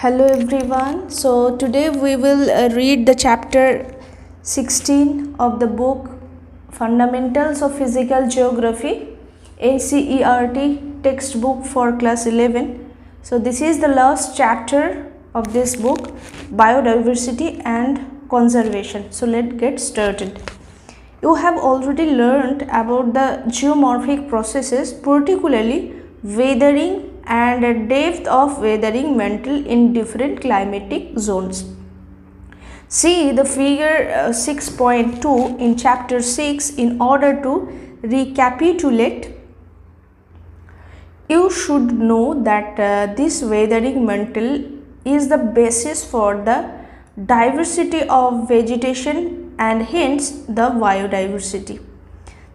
Hello everyone. So today we will read the chapter 16 of the book Fundamentals of Physical Geography, NCERT textbook for class 11. So this is the last chapter of this book, Biodiversity and Conservation. So let's get started. You have already learned about the geomorphic processes, particularly weathering and depth of weathering mantle in different climatic zones. See the figure 6.2 in chapter 6. In order to recapitulate, you should know that this weathering mantle is the basis for the diversity of vegetation and hence the biodiversity.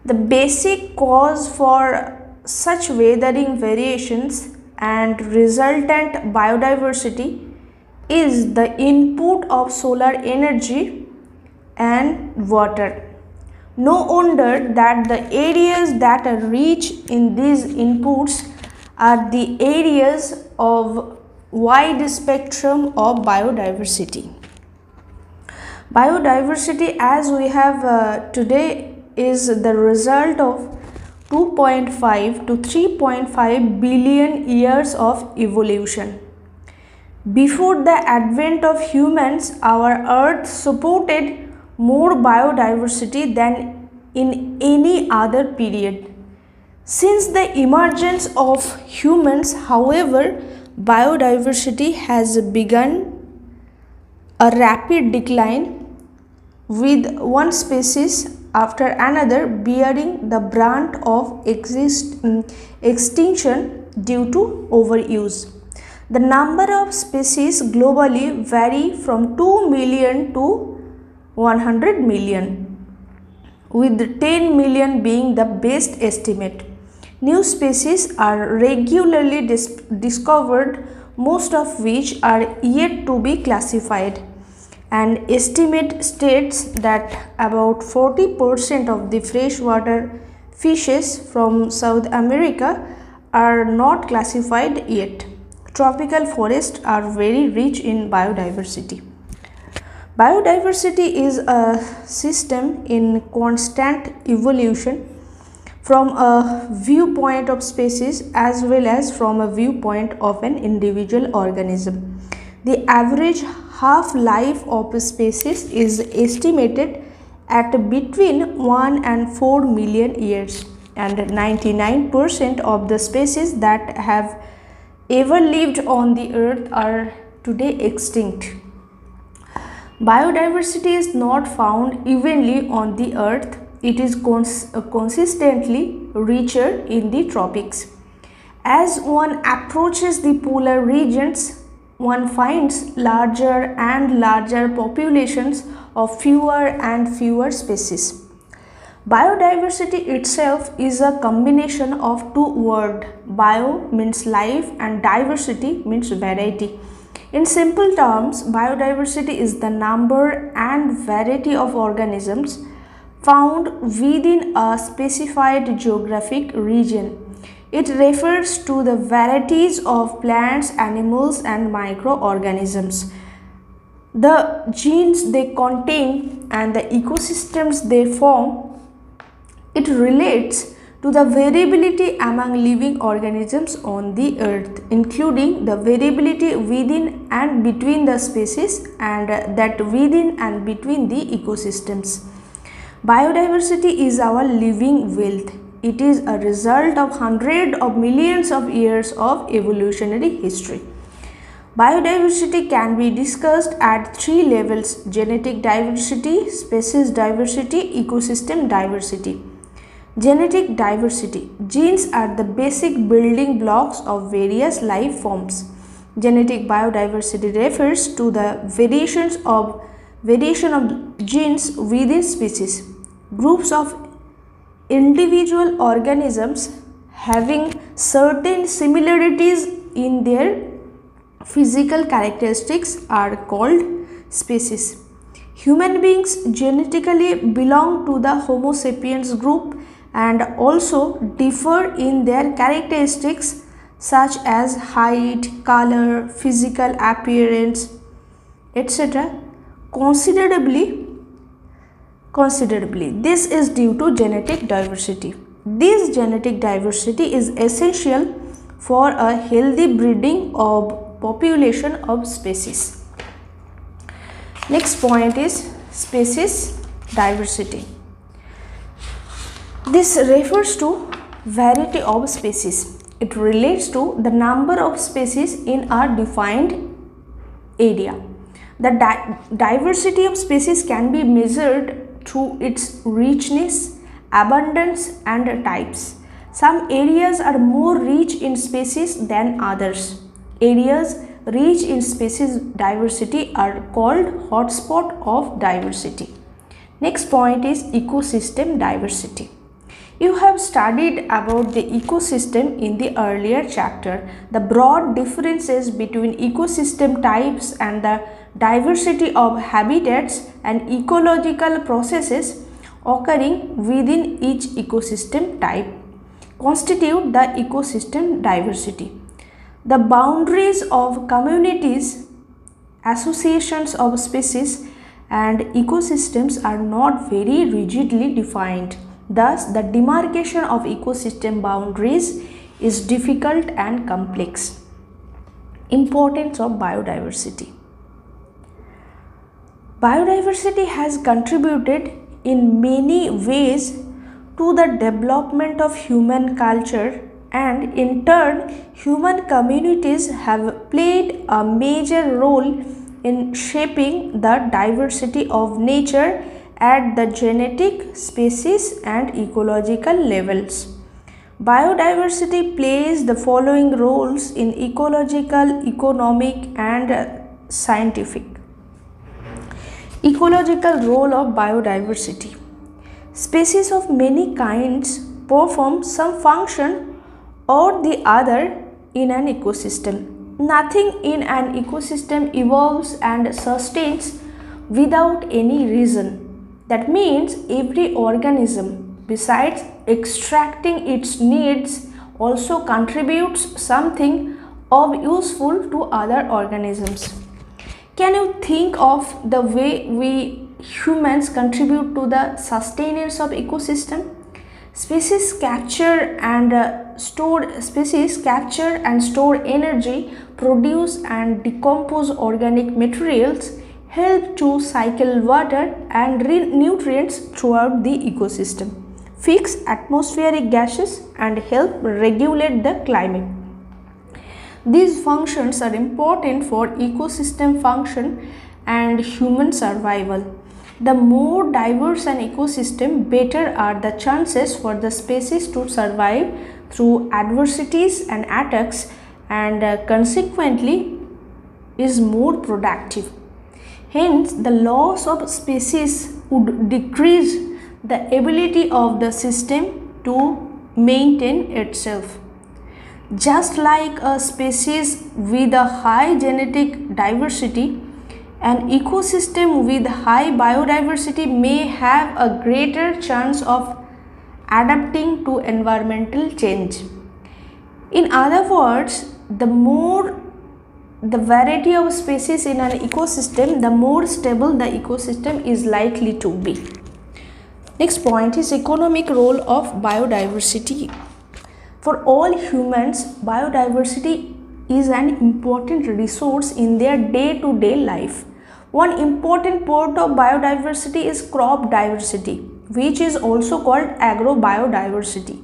The basic cause for such weathering variations and resultant biodiversity is the input of solar energy and water. No wonder that the areas that are rich in these inputs are the areas of wide spectrum of biodiversity. Biodiversity, as we have today, is the result of 2.5 to 3.5 billion years of evolution. Before the advent of humans, our earth supported more biodiversity than in any other period. Since the emergence of humans, however, biodiversity has begun a rapid decline, with one species after another bearing the brunt of extinction due to overuse. The number of species globally vary from 2 million to 100 million, with 10 million being the best estimate. New species are regularly discovered, most of which are yet to be classified. An estimate states that about 40% of the freshwater fishes from South America are not classified yet. Tropical forests are very rich in biodiversity. Biodiversity is a system in constant evolution from a viewpoint of species as well as from a viewpoint of an individual organism. The average half-life of a species is estimated at between 1 and 4 million years, and 99% of the species that have ever lived on the earth are today extinct. Biodiversity is not found evenly on the earth. It is consistently richer in the tropics. As one approaches the polar regions, one finds larger and larger populations of fewer and fewer species. Biodiversity itself is a combination of two words. Bio means life and diversity means variety. In simple terms, biodiversity is the number and variety of organisms found within a specified geographic region. It refers to the varieties of plants, animals and microorganisms, the genes they contain and the ecosystems they form. It relates to the variability among living organisms on the earth, including the variability within and between the species and that within and between the ecosystems. Biodiversity is our living wealth. It is a result of hundreds of millions of years of evolutionary history. Biodiversity can be discussed at three levels: genetic diversity, species diversity, ecosystem diversity. Genetic diversity. Genes are the basic building blocks of various life forms. Genetic biodiversity refers to the variation of genes within species. Groups of individual organisms having certain similarities in their physical characteristics are called species. Human beings genetically belong to the Homo sapiens group and also differ in their characteristics such as height, color, physical appearance, etc. considerably. This is due to genetic diversity. This genetic diversity is essential for a healthy breeding of population of species. Next point is species diversity. This refers to variety of species. It relates to the number of species in a defined area. The diversity of species can be measured through its richness, abundance, and types. Some areas are more rich in species than others. Areas rich in species diversity are called hotspot of diversity. Next point is ecosystem diversity. You have studied about the ecosystem in the earlier chapter. The broad differences between ecosystem types and the diversity of habitats and ecological processes occurring within each ecosystem type constitute the ecosystem diversity. The boundaries of communities, associations of species, and ecosystems are not very rigidly defined. Thus, the demarcation of ecosystem boundaries is difficult and complex. Importance of biodiversity. Biodiversity has contributed in many ways to the development of human culture, and in turn, human communities have played a major role in shaping the diversity of nature at the genetic, species, and ecological levels. Biodiversity plays the following roles in ecological, economic, and scientific. Ecological role of biodiversity. Species of many kinds perform some function or the other in an ecosystem. Nothing in an ecosystem evolves and sustains without any reason. That means every organism, besides extracting its needs, also contributes something of useful to other organisms. Can you think of the way we humans contribute to the sustenance of ecosystem? Species capture and store energy, produce and decompose organic materials, help to cycle water and nutrients throughout the ecosystem, fix atmospheric gases, and help regulate the climate. These functions are important for ecosystem function and human survival. The more diverse an ecosystem, better are the chances for the species to survive through adversities and attacks, and consequently is more productive. Hence, the loss of species would decrease the ability of the system to maintain itself. Just like a species with a high genetic diversity, an ecosystem with high biodiversity may have a greater chance of adapting to environmental change. In other words, the more the variety of species in an ecosystem, the more stable the ecosystem is likely to be. Next point is economic role of biodiversity. For all humans, biodiversity is an important resource in their day-to-day life. One important part of biodiversity is crop diversity, which is also called agrobiodiversity.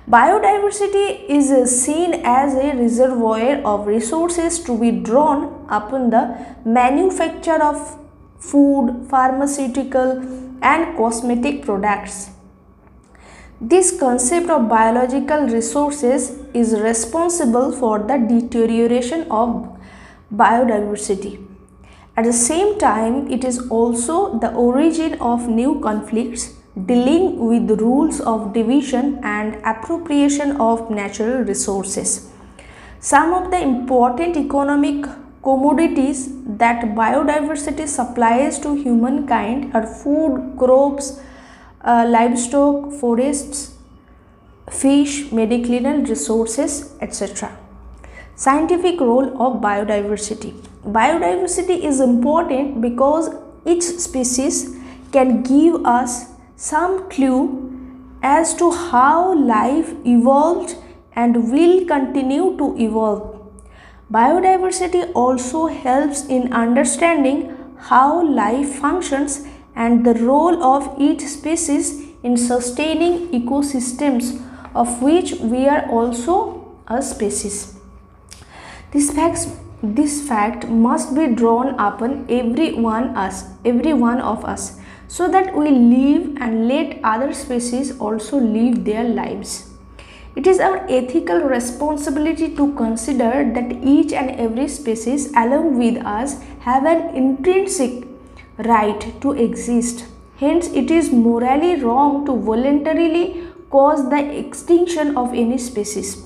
Biodiversity is seen as a reservoir of resources to be drawn upon the manufacture of food, pharmaceutical, and cosmetic products. This concept of biological resources is responsible for the deterioration of biodiversity. At the same time, it is also the origin of new conflicts dealing with rules of division and appropriation of natural resources. Some of the important economic commodities that biodiversity supplies to humankind are food, crops, livestock, forests, fish, medicinal resources, etc. Scientific role of biodiversity. Biodiversity is important because each species can give us some clue as to how life evolved and will continue to evolve. Biodiversity also helps in understanding how life functions and the role of each species in sustaining ecosystems of which we are also a species. This fact must be drawn upon every one of us, so that we live and let other species also live their lives. It is our ethical responsibility to consider that each and every species along with us have an intrinsic right to exist. Hence, it is morally wrong to voluntarily cause the extinction of any species.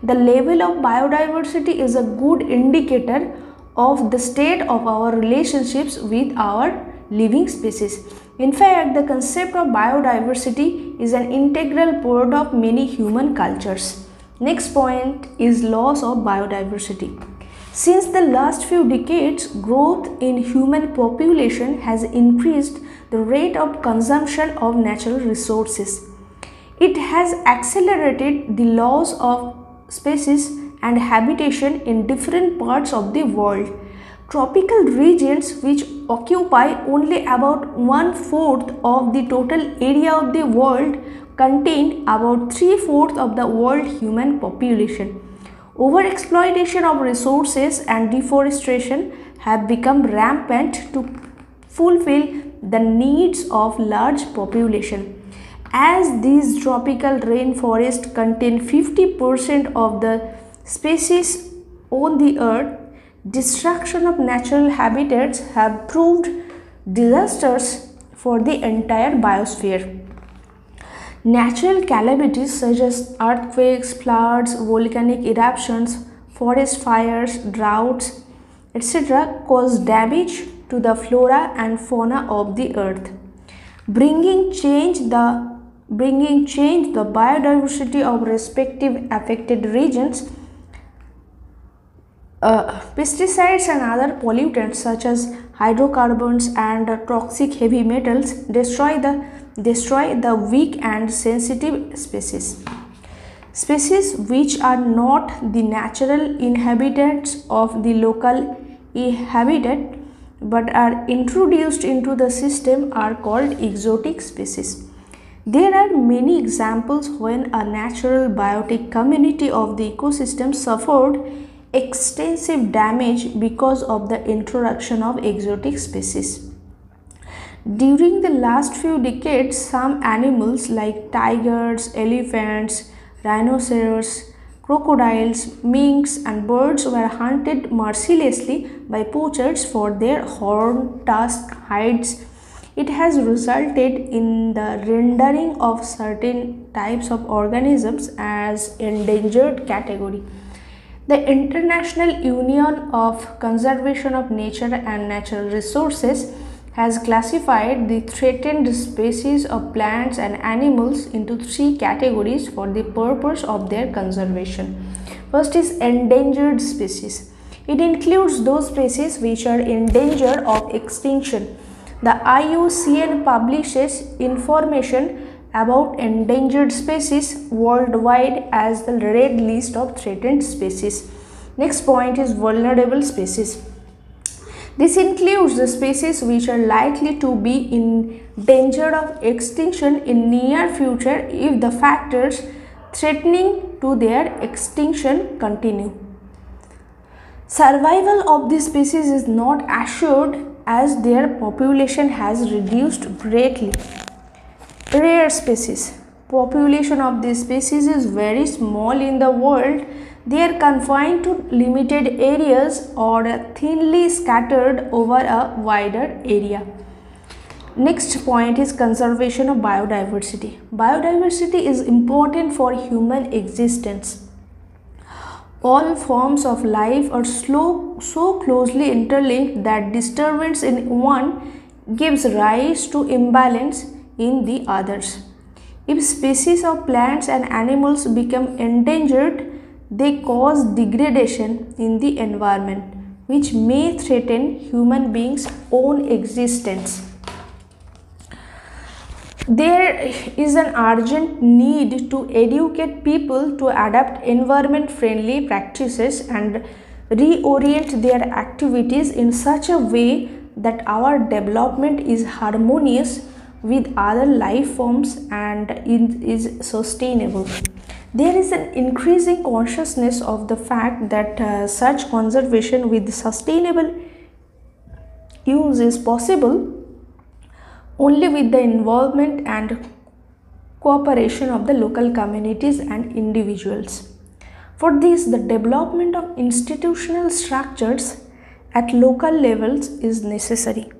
The level of biodiversity is a good indicator of the state of our relationships with our living species. In fact, the concept of biodiversity is an integral part of many human cultures. Next point is loss of biodiversity. Since the last few decades, growth in human population has increased the rate of consumption of natural resources. It has accelerated the loss of species and habitation in different parts of the world. Tropical regions, which occupy only about 1/4 of the total area of the world, contain about 3/4 of the world human population. Overexploitation of resources and deforestation have become rampant to fulfill the needs of large population. As these tropical rainforests contain 50% of the species on the earth, destruction of natural habitats have proved disasters for the entire biosphere. Natural calamities such as earthquakes, floods, volcanic eruptions, forest fires, droughts, etc. cause damage to the flora and fauna of the earth, bringing change the biodiversity of respective affected regions. Pesticides and other pollutants such as hydrocarbons and toxic heavy metals destroy the weak and sensitive species. Species which are not the natural inhabitants of the local habitat but are introduced into the system are called exotic species. There are many examples when a natural biotic community of the ecosystem suffered extensive damage because of the introduction of exotic species. During the last few decades, some animals like tigers, elephants, rhinoceros, crocodiles, minks and birds were hunted mercilessly by poachers for their horn, tusk, hides. It has resulted in the rendering of certain types of organisms as endangered category. The International Union of Conservation of Nature and Natural Resources has classified the threatened species of plants and animals into 3 categories for the purpose of their conservation. First is endangered species. It includes those species which are in danger of extinction. The IUCN publishes information about endangered species worldwide as the red list of threatened species. Next point is vulnerable species. This includes the species which are likely to be in danger of extinction in near future if the factors threatening to their extinction continue. Survival of this species is not assured as their population has reduced greatly. Rare species. Population of this species is very small in the world. They are confined to limited areas or thinly scattered over a wider area. Next point is conservation of biodiversity. Biodiversity is important for human existence. All forms of life are so closely interlinked that disturbance in one gives rise to imbalance in the others. If species of plants and animals become endangered, they cause degradation in the environment, which may threaten human beings' own existence. There is an urgent need to educate people to adapt environment-friendly practices and reorient their activities in such a way that our development is harmonious with other life forms and is sustainable. There is an increasing consciousness of the fact that such conservation with sustainable use is possible only with the involvement and cooperation of the local communities and individuals. For this, the development of institutional structures at local levels is necessary.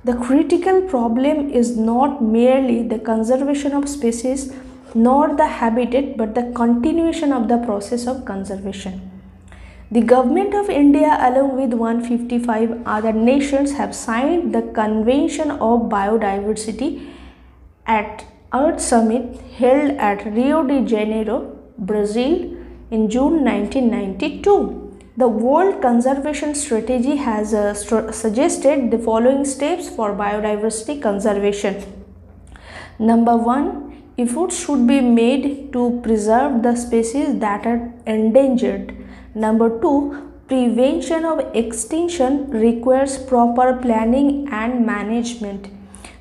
The critical problem is not merely the conservation of species nor the habitat, but the continuation of the process of conservation. The Government of India along with 155 other nations have signed the Convention of Biodiversity at Earth Summit held at Rio de Janeiro, Brazil in June 1992. The World Conservation Strategy has suggested the following steps for biodiversity conservation. Number 1, efforts should be made to preserve the species that are endangered. Number 2, prevention of extinction requires proper planning and management.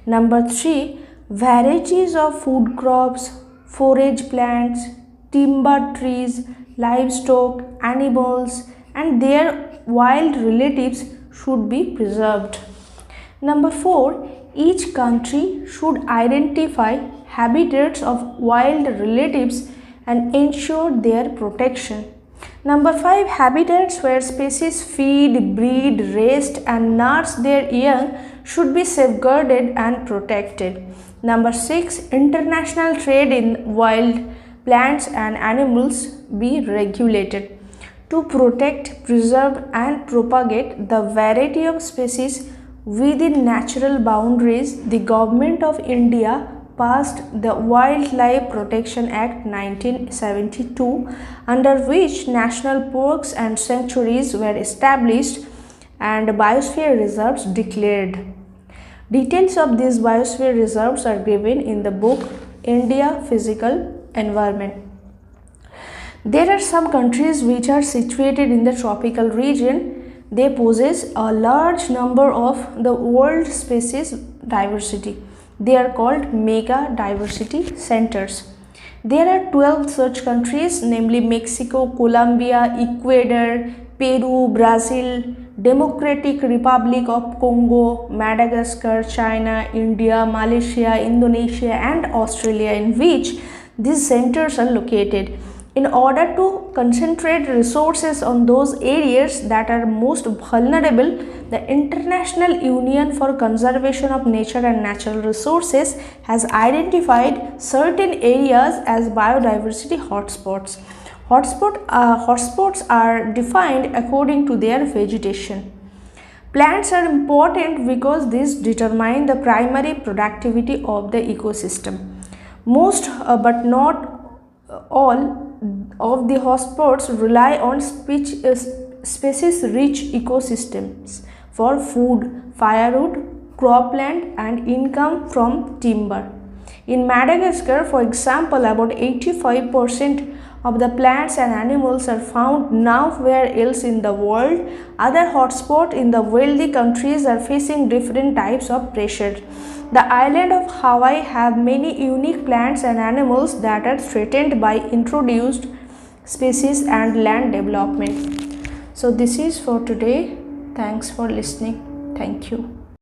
Number 3, varieties of food crops, forage plants, timber trees, livestock, animals and their wild relatives should be preserved. Number 4, each country should identify habitats of wild relatives and ensure their protection. Number 5, habitats where species feed, breed, rest and nurse their young should be safeguarded and protected. Number 6, international trade in wild plants and animals be regulated. To protect, preserve and propagate the variety of species within natural boundaries, the Government of India passed the Wildlife Protection Act 1972, under which national parks and sanctuaries were established and biosphere reserves declared. Details of these biosphere reserves are given in the book India Physical Environment. There are some countries which are situated in the tropical region. They possess a large number of the world species diversity. They are called mega diversity centers. There are 12 such countries, namely Mexico, Colombia, Ecuador, Peru, Brazil, Democratic Republic of Congo, Madagascar, China, India, Malaysia, Indonesia and Australia, in which these centers are located. In order to concentrate resources on those areas that are most vulnerable, the International Union for Conservation of Nature and Natural Resources has identified certain areas as biodiversity hotspots. Hotspots are defined according to their vegetation. Plants are important because these determine the primary productivity of the ecosystem. Most but not all of the hotspots rely on species-rich ecosystems for food, firewood, cropland and income from timber. In Madagascar, for example, about 85% of the plants and animals are found nowhere else in the world. Other hotspots in the wealthy countries are facing different types of pressure. The island of Hawaii have many unique plants and animals that are threatened by introduced species and land development. So this is for today. Thanks for listening. Thank you.